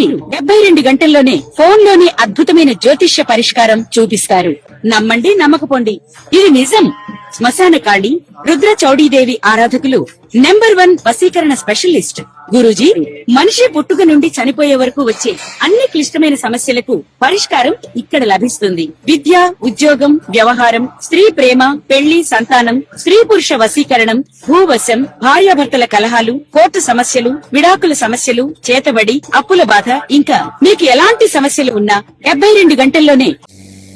వీరు 72 గంటల్లోనే ఫోన్ లోని అద్భుతమైన జ్యోతిష్య పరిష్కారం చూపిస్తారు. నమ్మండి, నమ్మకపోండి, ఇది నిజం. శ్మశాన కాళి రుద్ర చౌడీదేవి ఆరాధకులు నంబర్ 1 వశీకరణ స్పెషలిస్ట్ గురూజీ. మనిషి పుట్టుక నుండి చనిపోయే వరకు వచ్చే అన్ని క్లిష్టమైన సమస్యలకు పరిష్కారం ఇక్కడ లభిస్తుంది. విద్య, ఉద్యోగం, వ్యవహారం, స్త్రీ ప్రేమ, పెళ్లి, సంతానం, స్త్రీ పురుష వశీకరణం, భూవశం, భార్యాభర్తల కలహాలు, కోర్టు సమస్యలు, విడాకుల సమస్యలు, చేతబడి, అప్పుల బాధ, ఇంకా మీకు ఎలాంటి సమస్యలు ఉన్నా 72 గంటల్లోనే.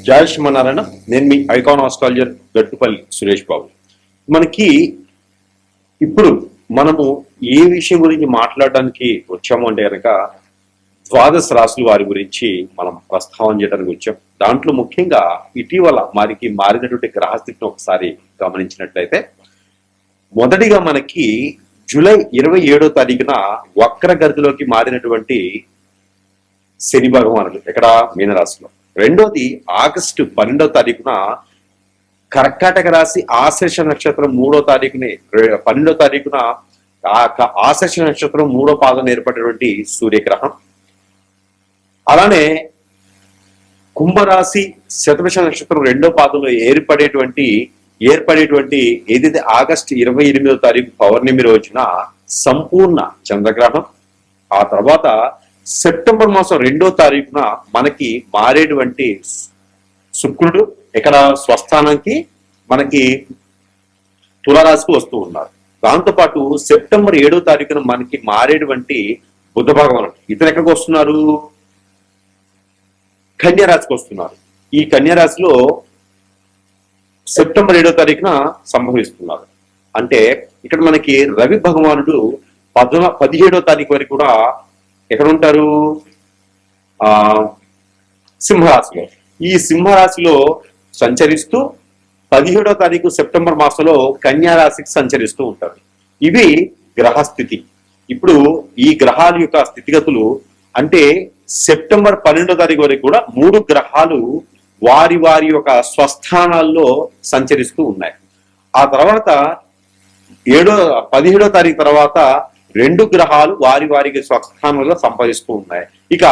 జై శ్రీమన్నారాయణ. నేను మీ ఐకాన్ ఆస్ట్రాలజర్ గట్టుపల్లి సురేష్ బాబు. మనకి ఇప్పుడు మనము ఏ విషయం గురించి మాట్లాడడానికి వచ్చాము అంటే కనుక ద్వాదశ రాశుల వారి గురించి మనం ప్రస్తావన చేయడానికి వచ్చాం. దాంట్లో ముఖ్యంగా ఇటీవల మారినటువంటి గ్రహస్థితిని ఒకసారి గమనించినట్లయితే మొదటిగా మనకి జూలై 27వ తారీఖున వక్రగతిలోకి మారినటువంటి శని భగవానుడు ఇక్కడ మీనరాశిలో. రెండోది ఆగస్టు 12వ తారీఖున కర్కాటక రాశి ఆశ్లేష నక్షత్రం 3వ తారీఖుని 12వ తారీఖున ఆశ్లేష నక్షత్రం 3వ పాదం ఏర్పడినటువంటి సూర్యగ్రహం. అలానే కుంభరాశి శతభిష నక్షత్రం 2వ పాదంలో ఏర్పడేటువంటి ఏదైతే ఆగస్టు 28వ తారీఖు పౌర్ణమి రోజున సంపూర్ణ చంద్రగ్రహం. ఆ తర్వాత సెప్టెంబర్ మాసం 2వ తారీఖున మనకి మారేటువంటి శుక్రుడు ఇక్కడ స్వస్థానానికి మనకి తులారాశికి వస్తూ ఉన్నారు. దాంతోపాటు సెప్టెంబర్ 7వ తారీఖున మనకి మారేటువంటి బుధ భగవానుడు ఇతను ఎక్కడికి వస్తున్నారు? కన్యారాశికి వస్తున్నారు. ఈ కన్యారాశిలో సెప్టెంబర్ 7వ తారీఖున సంభవిస్తున్నారు. అంటే ఇక్కడ మనకి రవి భగవానుడు 17వ తారీఖు వరకు కూడా ఎక్కడ ఉంటారు? సింహరాశిలో. ఈ సింహరాశిలో సంచరిస్తూ 17వ తారీఖు సెప్టెంబర్ మాసంలో కన్యా రాశికి సంచరిస్తూ ఉంటారు. ఇవి గ్రహస్థితి. ఇప్పుడు ఈ గ్రహాల యొక్క స్థితిగతులు అంటే సెప్టెంబర్ 12వ తారీఖు వరకు కూడా 3 గ్రహాలు వారి వారి యొక్క స్వస్థానాల్లో సంచరిస్తూ ఉన్నాయి. ఆ తర్వాత 17వ తారీఖు తర్వాత 2 గ్రహాలు వారి వారికి స్వస్థానంలో సంపాదిస్తూ ఉన్నాయి. ఇక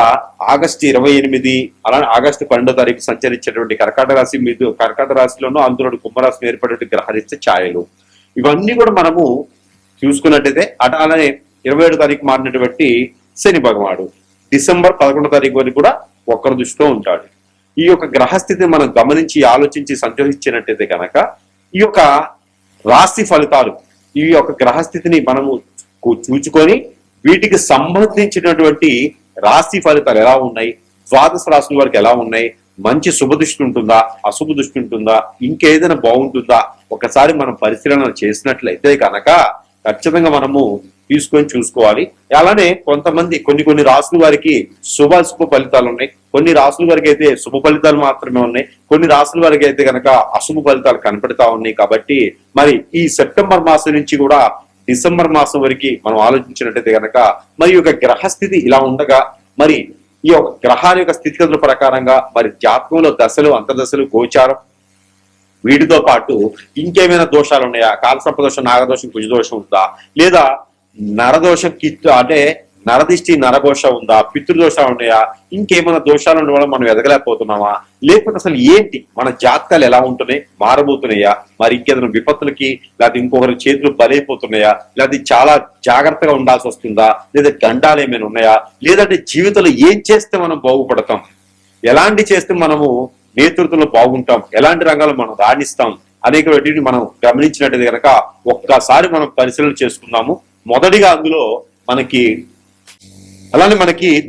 ఆగస్టు 28 అలానే ఆగస్టు 12వ తారీఖు సంచరించేటువంటి కర్కాటక రాశిలోనూ అందులో కుంభరాశి ఏర్పడే గ్రహాలు ఇచ్చే ఛాయలు ఇవన్నీ కూడా మనము చూసుకున్నట్టయితే అలానే 27వ తారీఖు మారినటువంటి శని భగవానుడు డిసెంబర్ 11వ తారీఖు వరకు కూడా ఒక్కరి దృష్టిలో ఉంటాడు. ఈ యొక్క గ్రహస్థితిని మనం గమనించి ఆలోచించి సంచరించినట్టయితే కనుక ఈ యొక్క రాశి ఫలితాలు ఈ యొక్క గ్రహస్థితిని మనము చూచుకొని వీటికి సంబంధించినటువంటి రాశి ఫలితాలు ఎలా ఉన్నాయి, ద్వాదశ రాశుల వారికి ఎలా ఉన్నాయి, మంచి శుభ దృష్టి ఉంటుందా, అశుభ దృష్టి ఉంటుందా, ఇంకేదైనా బాగుంటుందా ఒకసారి మనం పరిశీలన చేసినట్లయితే కనుక ఖచ్చితంగా మనము తీసుకొని చూసుకోవాలి. అలానే కొన్ని రాశుల వారికి శుభ ఫలితాలు ఉన్నాయి, కొన్ని రాశుల వారికి అయితే శుభ ఫలితాలు మాత్రమే ఉన్నాయి, కొన్ని రాశుల వారికి అయితే కనుక అశుభ ఫలితాలు కనపడతా ఉన్నాయి. కాబట్టి మరి ఈ సెప్టెంబర్ మాసం నుంచి కూడా డిసెంబర్ మాసం వరకు మనం ఆలోచించినట్టయితే కనుక మరి యొక్క గ్రహస్థితి ఇలా ఉండగా మరి ఈ యొక్క గ్రహాల యొక్క స్థితిగతుల ప్రకారంగా మరి జాతకంలో దశలు, అంతర్దశలు, గోచారం వీటితో పాటు ఇంకేమైనా దోషాలు ఉన్నాయా? కాలసర్పదోషం, నాగదోషం, కుజదోషం ఉందా, లేదా నరదోషం అంటే నరదిష్టి, నరఘోష ఉందా, పితృదోషాలు ఉన్నాయా, ఇంకేమైనా దోషాలు ఉండడం వల్ల మనం ఎదగలేకపోతున్నామా, లేకపోతే అసలు ఏంటి మన జాతకాలు ఎలా ఉంటున్నాయి, మారబోతున్నాయా, మరి ఇంకేదైనా విపత్తులకి లేకపోతే ఇంకొకరి చేతులు బలైపోతున్నాయా, లేకపోతే చాలా జాగ్రత్తగా ఉండాల్సి వస్తుందా, లేదా గండాలు ఏమైనా ఉన్నాయా, లేదంటే జీవితంలో ఏం చేస్తే మనం బాగుపడతాం, ఎలాంటి చేస్తే మనము నేతృత్వంలో బాగుంటాం, ఎలాంటి రంగాల్లో మనం రాణిస్తాం అనేక వాటిని మనం గమనించినట్టయితే కనుక ఒక్కసారి మనం పరిశీలన చేసుకుందాము. మొదటిగా అందులో మనకి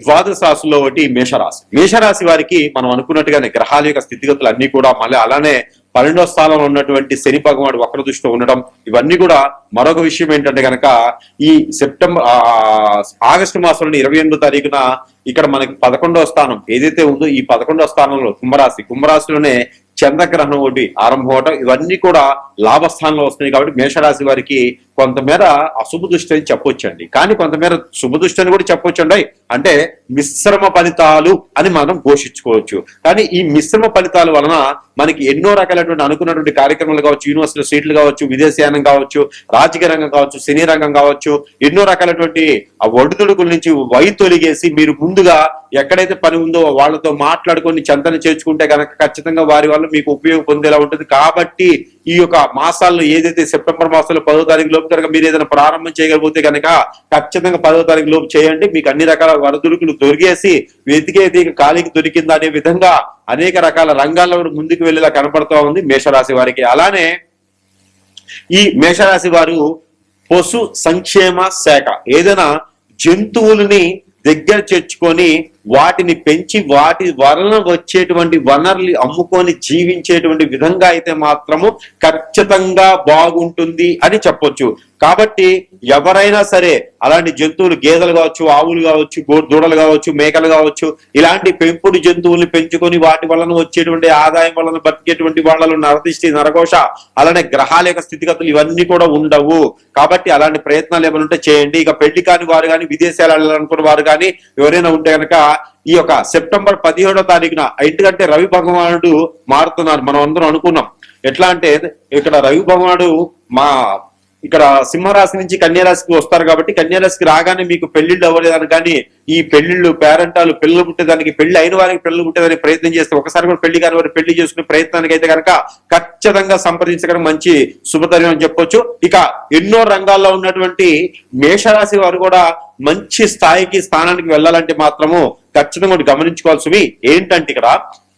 ద్వాదశ రాశుల్లో ఒకటి మేషరాశి వారికి మనం అనుకున్నట్టుగానే గ్రహాల యొక్క స్థితిగతులు అన్ని కూడా మళ్ళీ అలానే 12వ స్థానంలో ఉన్నటువంటి శని భగవానుడు వక్ర దృష్టిలో ఉండడం ఇవన్నీ కూడా మరొక విషయం ఏంటంటే కనుక ఈ ఆగస్టు మాసంలో 28వ తారీఖున ఇక్కడ మనకి 11వ స్థానం ఏదైతే ఉందో ఈ 11వ స్థానంలో కుంభరాశిలోనే చంద్రగ్రహణం ఒకటి ఆరంభం అవటం, ఇవన్నీ కూడా లాభస్థానంలో వస్తున్నాయి. కాబట్టి మేషరాశి వారికి కొంతమేర అశుభ దృష్టి అని చెప్పొచ్చండి, కానీ కొంతమేర శుభ దృష్టి అని కూడా చెప్పొచ్చండి. అంటే మిశ్రమ ఫలితాలు అని మనం ఘోషించుకోవచ్చు. కానీ ఈ మిశ్రమ ఫలితాల వలన మనకి ఎన్నో రకాలైనటువంటి అనుకున్నటువంటి కార్యక్రమాలు కావచ్చు, యూనివర్సిటీ సీట్లు కావచ్చు, విదేశీయానం కావచ్చు, రాజకీయ రంగం కావచ్చు, సినీ రంగం కావచ్చు, ఎన్నో రకాలైనటువంటి ఆ ఒడిదుడుకుల నుంచి తొలిగేసి మీరు ముందుగా ఎక్కడైతే పని ఉందో వాళ్ళతో మాట్లాడుకొని చెంతన చేర్చుకుంటే కనుక ఖచ్చితంగా వారి వల్ల మీకు ఉపయోగం పొందేలా ఉంటుంది. కాబట్టి ఈ యొక్క మాసాల్లో ఏదైతే సెప్టెంబర్ మాసంలో 10వ తారీఖు లోపు కనుక మీరు ఏదైనా ప్రారంభం చేయగలిగితే కనుక ఖచ్చితంగా 10వ తారీఖు లోపు చేయండి. మీకు అన్ని రకాల వరదొడుకులు దొరికేసి వెతికేది కాలికి దొరికిందా అనే విధంగా అనేక రకాల రంగాల్లో ముందుకు వెళ్ళేలా కనపడుతూ ఉంది మేషరాశి వారికి. అలానే ఈ మేషరాశి వారు పశు సంక్షేమ శాఖ ఏదైనా జంతువులని దగ్గర చేర్చుకొని వాటిని పెంచి వాటి వలన వచ్చేటువంటి వనరులు అమ్ముకొని జీవించేటువంటి విధంగా అయితే మాత్రము ఖచ్చితంగా బాగుంటుంది అని చెప్పొచ్చు. కాబట్టి ఎవరైనా సరే అలాంటి జంతువులు, గేదెలు కావచ్చు, ఆవులు కావచ్చు, దూడలు కావచ్చు, మేకలు కావచ్చు, ఇలాంటి పెంపుడు జంతువుల్ని పెంచుకొని వాటి వలన వచ్చేటువంటి ఆదాయం వలన బతికేటువంటి వాళ్ళలో నరదిష్టి, నరఘోష, అలానే గ్రహాల యొక్క స్థితిగతులు ఇవన్నీ కూడా ఉండవు. కాబట్టి అలాంటి ప్రయత్నాలు ఏమైనా ఉంటే చేయండి. ఇక పెళ్లి కాని వారు కానీ, విదేశాలు వెళ్ళాలనుకున్న వారు కానీ ఎవరైనా ఉంటే కనుక ఈ యొక్క సెప్టెంబర్ 17వ తారీఖున, ఎందుకంటే రవి భగవానుడు మారుతున్నారు. మనం అందరం అనుకున్నాం ఎట్లా అంటే ఇక్కడ రవి భగవానుడు ఇక్కడ సింహరాశి నుంచి కన్యారాశికి వస్తారు. కాబట్టి కన్యారాశికి రాగానే మీకు పెళ్లిళ్ళు అవ్వలేదని, కానీ ఈ పెళ్లిళ్ళు, పేరెంటాలు, పిల్లలు పుట్టేదానికి, పెళ్లి అయిన వారికి పిల్లలు పుట్టేదానికి ప్రయత్నం చేస్తే ఒకసారి కూడా పెళ్లి కాని వారు పెళ్లి చేసుకునే ప్రయత్నానికి అయితే కనుక ఖచ్చితంగా సంప్రదించడం మంచి శుభతరం అని చెప్పొచ్చు. ఇక ఎన్నో రంగాల్లో ఉన్నటువంటి మేషరాశి వారు కూడా మంచి స్థానానికి వెళ్ళాలంటే మాత్రము ఖచ్చితంగా గమనించుకోవాల్సివి ఏంటంటే ఇక్కడ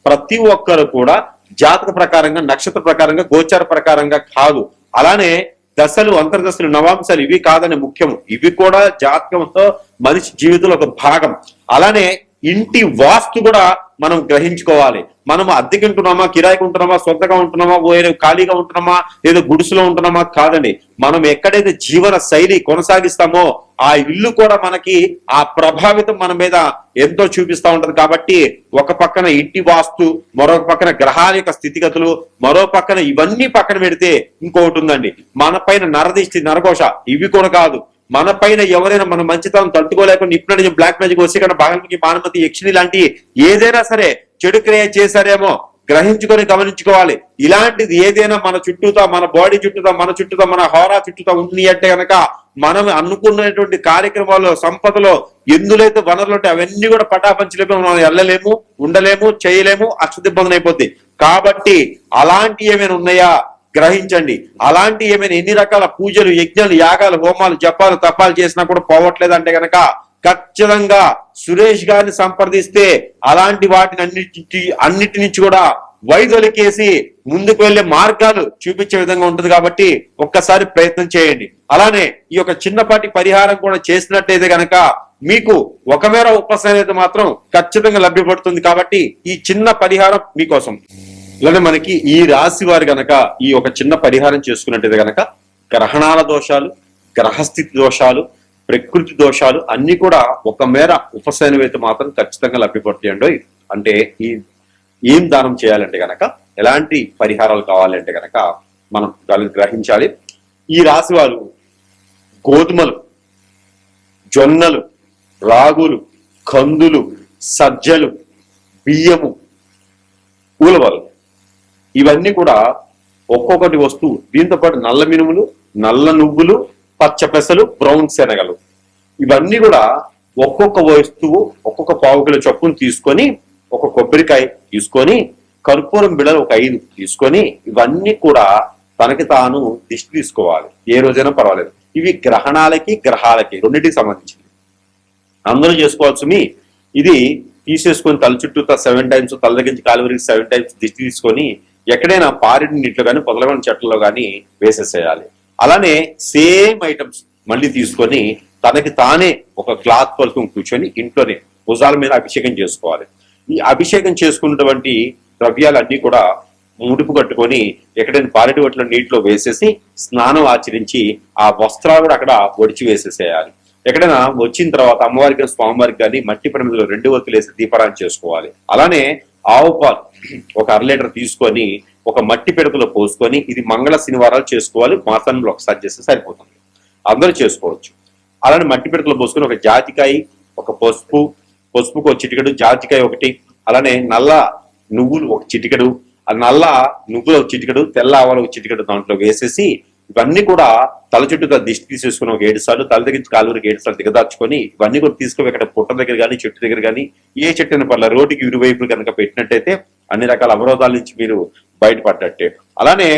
ప్రతి ఒక్కరు కూడా జాతక ప్రకారంగా, నక్షత్ర ప్రకారంగా, గోచార ప్రకారంగా కాదు, అలానే దశలు, అంతర్దశలు, నవాంశాలు ఇవి కాదని ముఖ్యం. ఇవి కూడా జాతకంతో మనిషి జీవితంలో ఒక భాగం. అలానే ఇంటి వాస్తు కూడా మనం గ్రహించుకోవాలి. మనం అద్దెకి ఉంటున్నామా, కిరాయికి ఉంటున్నామా, సొంతగా ఉంటున్నామా, వేరే ఖాళీగా ఉంటున్నామా, ఏదో గుడిసెలో ఉంటున్నామా కాదండి. మనం ఎక్కడైతే జీవన శైలి కొనసాగిస్తామో ఆ ఇల్లు కూడా మనకి ఆ ప్రభావితం మన మీద ఎంతో చూపిస్తా ఉంటది. కాబట్టి ఒక పక్కన ఇంటి వాస్తు, మరొక పక్కన గ్రహాల యొక్క స్థితిగతులు, మరో పక్కన ఇవన్నీ పక్కన పెడితే ఇంకొకటి ఉందండి, మన పైన నరదిష్టి, నరఘోష ఇవి కూడా కాదు. మన పైన ఎవరైనా మన మంచితనం తట్టుకోలేకుండా ఇప్పుడు బ్లాక్ మ్యాజిక్, వశీకరణ, భాగంకి, భానుమతి, యక్షిణి లాంటి ఏదైనా సరే చెడు క్రియ చేశారేమో గ్రహించుకొని గమనించుకోవాలి. ఇలాంటిది ఏదైనా మన చుట్టూతో, మన బాడీ చుట్టూతో, మన చుట్టూతో, మన హోరా చుట్టూతో ఉంది అంటే కనుక మనం అనుకున్నటువంటి కార్యక్రమాల్లో, సంపదలో ఎందులైతే వనరులు ఉంటాయి అవన్నీ కూడా పటాపంచలేము, మనం వెళ్ళలేము, ఉండలేము, చేయలేము, అష్టదిబ్బంది అయిపోద్ది. కాబట్టి అలాంటి ఏమైనా ఉన్నాయా గ్రహించండి. అలాంటి ఏమైనా ఎన్ని రకాల పూజలు, యజ్ఞాలు, యాగాలు, హోమాలు, జపాలు, తపాలు చేసినా కూడా పోవట్లేదు అంటే కనుక ఖచ్చితంగా సురేష్ గారిని సంప్రదిస్తే అలాంటి వాటిని అన్నిటి నుంచి కూడా వైదొలికేసి ముందుకు వెళ్లే మార్గాలు చూపించే విధంగా ఉంటుంది. కాబట్టి ఒక్కసారి ప్రయత్నం చేయండి. అలానే ఈ యొక్క చిన్నపాటి పరిహారం కూడా చేసినట్టయితే కనుక మీకు ఒకమేర ఉపశమనం అయితే మాత్రం ఖచ్చితంగా లభ్యపడుతుంది. కాబట్టి ఈ చిన్న పరిహారం మీకోసం. ఇలానే మనకి ఈ రాశి వారు గనక ఈ ఒక చిన్న పరిహారం చేసుకున్నట్టయితే గనక గ్రహణాల దోషాలు, గ్రహస్థితి దోషాలు, ప్రకృతి దోషాలు అన్ని కూడా ఒక మేర ఉపశమనం అయితే మాత్రం ఖచ్చితంగా లభ్యపడుతాయండి. అంటే ఏం దానం చేయాలంటే గనక, ఎలాంటి పరిహారాలు కావాలంటే గనక మనం దాన్ని గ్రహించాలి. ఈ రాశి వారు గోధుమలు, జొన్నలు, రాగులు, కందులు, సజ్జలు, బియ్యము, ఉలవలు ఇవన్నీ కూడా ఒక్కొక్కటి వస్తువు, దీంతో పాటు నల్ల మినుములు, నల్ల నువ్వులు, పచ్చ పెసలు, బ్రౌన్ శనగలు ఇవన్నీ కూడా ఒక్కొక్క వస్తువు ఒక్కొక్క పావు కిలో చొప్పును తీసుకొని, ఒక కొబ్బరికాయ తీసుకొని, కర్పూరం బిళ్ళలు ఒక 5 తీసుకొని ఇవన్నీ కూడా తనకి తాను దిష్టి తీసుకోవాలి. ఏ రోజైనా పర్వాలేదు. ఇవి గ్రహణాలకి, గ్రహాలకి రెండింటికి సంబంధించింది. అందరూ చేసుకోవాల్సి ఇది తీసేసుకొని తల చుట్టూ 7 టైమ్స్, తల దగ్గర కాలు వరకు 7 టైమ్స్ దిష్టి తీసుకొని ఎక్కడైనా పారిడి నీటిలో కానీ, పొదలగొని చెట్లలో కానీ వేసేసేయాలి. అలానే సేమ్ ఐటమ్స్ మళ్ళీ తీసుకొని తనకి తానే ఒక క్లాత్ పలుకుని కూర్చొని ఇంట్లోనే భుజాల మీద అభిషేకం చేసుకోవాలి. ఈ అభిషేకం చేసుకున్నటువంటి ద్రవ్యాలన్నీ కూడా ముడుపు కట్టుకొని ఎక్కడైనా పారిడి ఒట్ల నీటిలో వేసేసి స్నానం ఆచరించి ఆ వస్త్రాలు కూడా అక్కడ ఒడిచి వేసేసేయాలి. ఎక్కడైనా వచ్చిన తర్వాత అమ్మవారికి, స్వామివారికి కానీ మట్టి ప్రమిదలో 2 ఒత్తులు వేసి దీపారాధన చేసుకోవాలి. అలానే ఆవు పాలు ఒక 1/2 లీటర్ తీసుకొని ఒక మట్టి పిడకలో పోసుకొని, ఇది మంగళ శనివారాలు చేసుకోవాలి, మాసంలో ఒకసారి చేస్తే సరిపోతుంది, అందరూ చేసుకోవచ్చు. అలానే మట్టి పిడకలో పోసుకొని ఒక జాజికాయ, ఒక పసుపుకు ఒక చిటికెడు, జాజికాయ ఒకటి, అలానే నల్ల నువ్వులు ఒక చిటికెడు, ఆ నల్ల నువ్వులు ఒక చిటికెడు, తెల్ల ఆవాలు ఒక చిటికెడు దాంట్లో వేసేసి ఇవన్నీ కూడా తల చుట్టూ దిష్టి తీసేసుకుని ఒక 7 సార్లు, తల దగ్గర కాలువరికి 7 సార్లు దిగదార్చుకొని ఇవన్నీ కూడా తీసుకుని ఇక్కడ పుట్ట దగ్గర కానీ చెట్టు దగ్గర కానీ ఏ చెట్టు అయిన పర్ల రోడ్డుకి ఇరువైపులు కనుక పెట్టినట్టయితే అన్ని రకాల అవరోధాల నుంచి మీరు బయటపడ్డట్టే. అలానే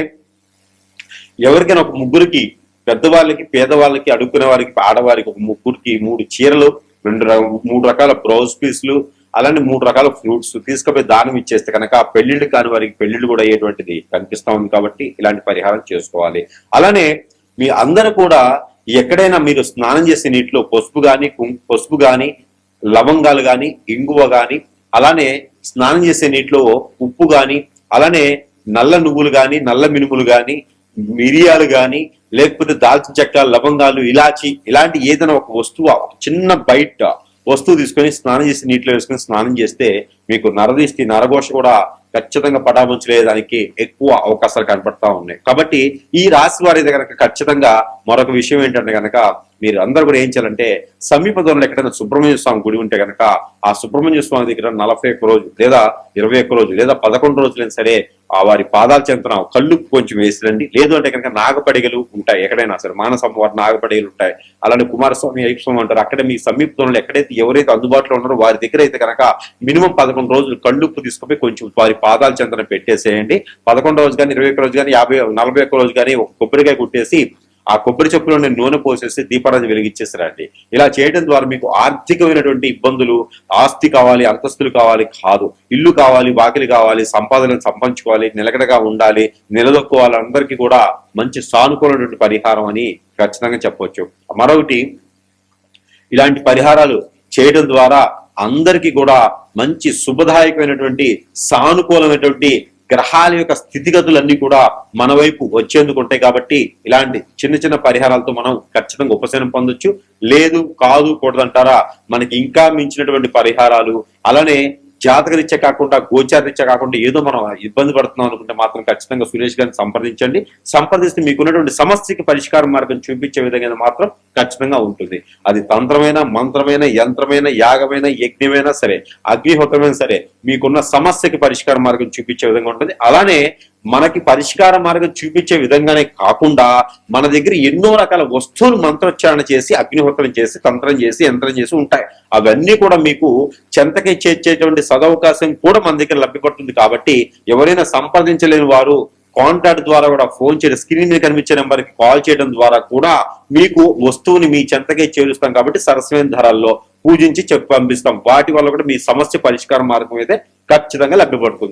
ఎవరికైనా ఒక ముగ్గురికి, పెద్దవాళ్ళకి, పేదవాళ్ళకి, అడుక్కునే వారికి, ఆడవారికి ఒక ముగ్గురికి 3 చీరలు, 3 రకాల బ్లౌజ్ పీసులు, అలానే 3 రకాల ఫ్రూట్స్ తీసుకుపోయి దానం ఇచ్చేస్తే కనుక పెళ్లిళ్ళు కాని వారికి పెళ్లిళ్ళు కూడా అయ్యేటువంటిది కనిపిస్తా ఉంది. కాబట్టి ఇలాంటి పరిహారం చేసుకోవాలి. అలానే మీ అందరూ కూడా ఎక్కడైనా మీరు స్నానం చేసే నీటిలో పసుపు గాని లవంగాలు గాని, ఇంగువ గాని, అలానే స్నానం చేసే నీటిలో ఉప్పు గాని, అలానే నల్ల నువ్వులు గాని, నల్ల మినుములు గాని, మిరియాలు గాని, లేకపోతే దాల్చిన చెక్క, లవంగాలు, ఇలాచి, ఇలాంటి ఏదైనా ఒక వస్తువు, ఒక చిన్న బయట వస్తువు తీసుకొని స్నానం చేసి నీటిలో వేసుకొని స్నానం చేస్తే మీకు నరదిష్టి, నరఘోష కూడా ఖచ్చితంగా పటాముంచలేదానికి ఎక్కువ అవకాశాలు కనపడతా ఉన్నాయి. కాబట్టి ఈ రాశి వారి దగ్గర ఖచ్చితంగా మరొక విషయం ఏంటంటే కనుక మీరు అందరూ కూడా ఏం చేయాలంటే సమీప దూరంలో ఎక్కడైనా సుబ్రహ్మణ్య స్వామి గుడి ఉంటే కనుక ఆ సుబ్రహ్మణ్య స్వామి దగ్గర 41 రోజు లేదా 21 రోజు లేదా 11 రోజులైనా సరే ఆ వారి పాదాల చెంతన కళ్ళు కొంచెం వేసిరండి. లేదు అంటే కనుక నాగపడిగలు ఉంటాయి, ఎక్కడైనా సరే మానస వారి నాగపడిగలు ఉంటాయి. అలానే కుమారస్వామి, అయ్యప్ప స్వామి అంటారు. అక్కడ మీ సమీప దూరంలో ఎక్కడైతే ఎవరైతే అందుబాటులో ఉన్నారో వారి దగ్గర అయితే కనుక మినిమం 11 రోజులు కళ్ళుప్పు తీసుకుపోయి కొంచెం వారి పాదాల చెంతన పెట్టేసేయండి. 11 రోజు కానీ, 21 రోజు కానీ, 41 రోజు కానీ ఒక కొబ్బరికాయ కుట్టేసి ఆ కొబ్బరి చెప్పులో నూనె పోసేసి దీపారాధన వెలిగించేసారండి. ఇలా చేయడం ద్వారా మీకు ఆర్థికమైనటువంటి ఇబ్బందులు, ఆస్తి కావాలి, అంతస్తులు కావాలి కాదు, ఇల్లు కావాలి, వాకిలి కావాలి, సంపాదనను సంపాదించుకోవాలి, నిలకడగా ఉండాలి, నిలదొక్కోవాలి, అందరికీ కూడా మంచి సానుకూలమైనటువంటి పరిహారం అని ఖచ్చితంగా చెప్పవచ్చు. మరొకటి, ఇలాంటి పరిహారాలు చేయడం ద్వారా అందరికీ కూడా మంచి శుభదాయకమైనటువంటి, సానుకూలమైనటువంటి గ్రహాల యొక్క స్థితిగతులన్నీ కూడా మన వైపు వచ్చేందుకు ఉంటాయి. కాబట్టి ఇలాంటి చిన్న చిన్న పరిహారాలతో మనం ఖచ్చితంగా ఉపశమనం పొందొచ్చు. లేదు కాదు కూడదంటారా, మనకి ఇంకా మించినటువంటి పరిహారాలు, అలానే జాతకరీత్యా కాకుండా గోచారరీత్యా కాకుండా ఏదో మనం ఇబ్బంది పడుతున్నాం అనుకుంటే మాత్రం ఖచ్చితంగా సురేష్ గారిని సంప్రదించండి. సంప్రదిస్తే మీకున్నటువంటి సమస్యకి పరిష్కార మార్గం చూపించే విధంగా మాత్రం ఖచ్చితంగా ఉంటుంది. అది తంత్రమైన, మంత్రమైన, యంత్రమైన, యాగమైన, యజ్ఞమైనా సరే, అగ్నిహోత్రమైనా సరే, మీకున్న సమస్యకి పరిష్కార మార్గం చూపించే విధంగా ఉంటుంది. అలానే మనకి పరిష్కార మార్గం చూపించే విధంగానే కాకుండా మన దగ్గర ఎన్నో రకాల వస్తువులు మంత్రోచ్చారణ చేసి, అగ్నిహోత్రం చేసి, తంత్రం చేసి, యంత్రం చేసి ఉంటాయి. అవన్నీ కూడా మీకు చెంతకి చేర్చేటువంటి సదవకాశం కూడా మన దగ్గర లభ్యపడుతుంది. కాబట్టి ఎవరైనా సంప్రదించలేని వారు కాంటాక్ట్ ద్వారా కూడా ఫోన్ చేయడం, స్క్రీన్ మీద కనిపించే నెంబర్కి కాల్ చేయడం ద్వారా కూడా మీకు వస్తువుని మీ చెంతకే చేరుస్తాం. కాబట్టి సరసమైన ధరల్లో పూజించి చెప్పి పంపిస్తాం. వాటి వల్ల కూడా మీ సమస్య పరిష్కార మార్గం అయితే ఖచ్చితంగా లభ్యపడుతుంది.